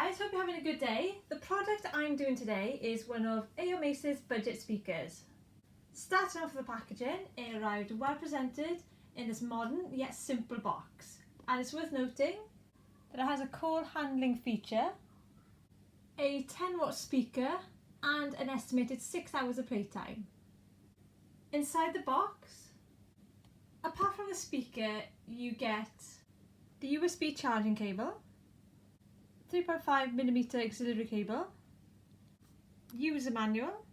guys, hope you're having a good day. The product I'm doing today is one of AOMAIS' budget speakers. Starting off with the packaging, it arrived well presented in this modern yet simple box. And it's worth noting that it has a call handling feature, a 10-watt speaker and an estimated 6 hours of playtime. Inside the box, apart from the speaker, you get the USB charging cable, 3.5mm auxiliary cable, user manual,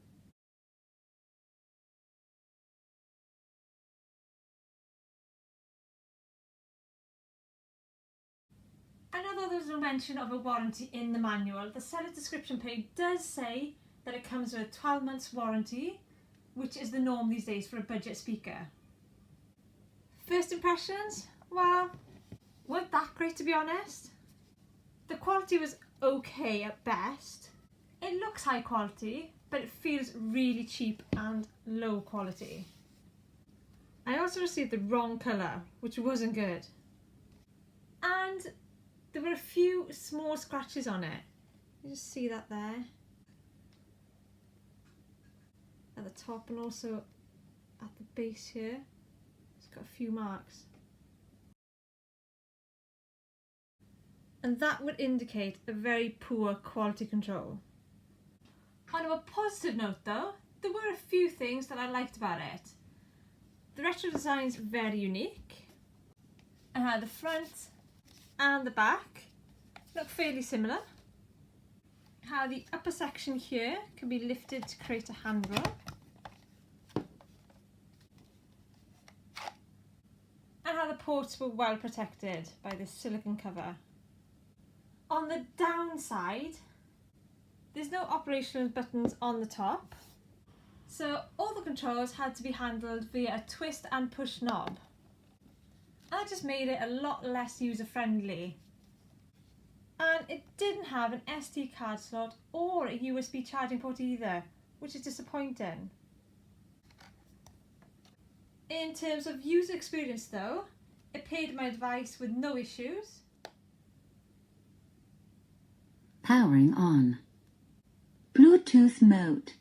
and although there's no mention of a warranty in the manual, the seller description page does say that it comes with a 12 months warranty, which is the norm these days for a budget speaker. First impressions? Well, weren't that great to be honest. The quality was okay at best. It looks high quality, but it feels really cheap and low quality. I also received the wrong colour, which wasn't good. And there were a few small scratches on it. You just see that there. At the top and also at the base here. It's got a few marks. And that would indicate a very poor quality control. On a more positive note though, there were a few things that I liked about it. The retro design is very unique, and how the front and the back look fairly similar. How the upper section here can be lifted to create a handrail. And how the ports were well protected by this silicone cover. On the downside, there's no operational buttons on the top, so all the controls had to be handled via a twist and push knob. And that just made it a lot less user friendly. And it didn't have an SD card slot or a USB charging port either, which is disappointing. In terms of user experience though, it paid my advice with no issues. Powering on. Bluetooth mode.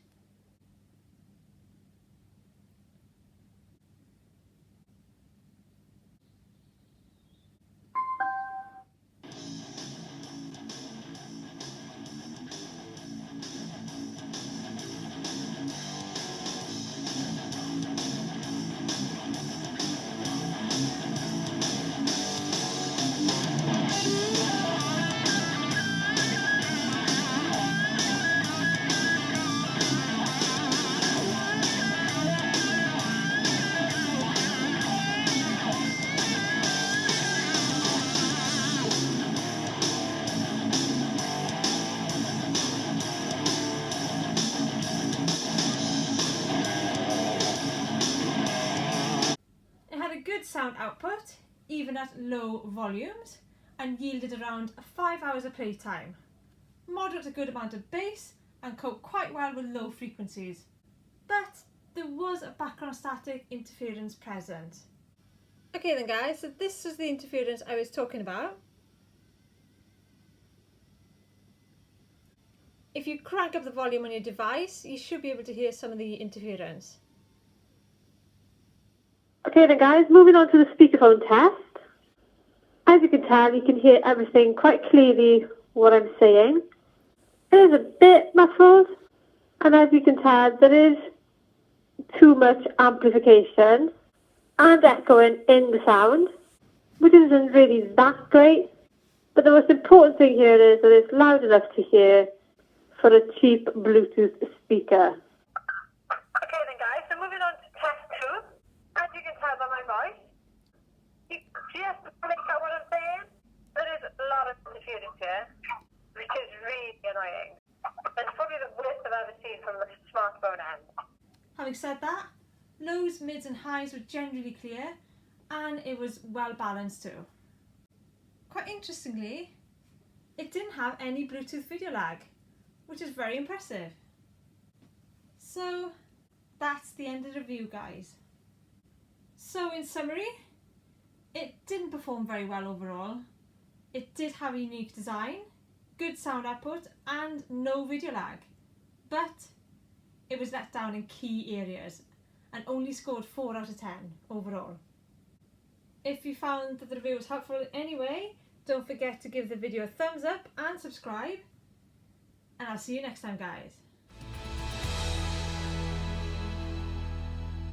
Good sound output, even at low volumes, and yielded around 5 hours of playtime. Moderate a good amount of bass and coped quite well with low frequencies. But there was a background static interference present. Okay then guys, so this is the interference I was talking about. If you crank up the volume on your device, you should be able to hear some of the interference. Okay then guys, moving on to the speakerphone test. As you can tell, you can hear everything quite clearly what I'm saying. It is a bit muffled, and as you can tell, there is too much amplification and echoing in the sound, which isn't really that great. But the most important thing here is that it's loud enough to hear for a cheap Bluetooth speaker. Okay then guys, so moving on to test 2. As you can tell by my voice, you just make out what I'm saying. There is a lot of interference here, which is really annoying. It's probably the worst I've ever seen from the smartphone end. Having said that, lows, mids and highs were generally clear, and it was well balanced too. Quite interestingly, it didn't have any Bluetooth video lag, which is very impressive. So that's the end of the review guys. So in summary, it didn't perform very well overall. It did have a unique design, good sound output and no video lag, but it was let down in key areas and only scored 4 out of 10 overall. If you found that the review was helpful in any way, don't forget to give the video a thumbs up and subscribe, and I'll see you next time, guys.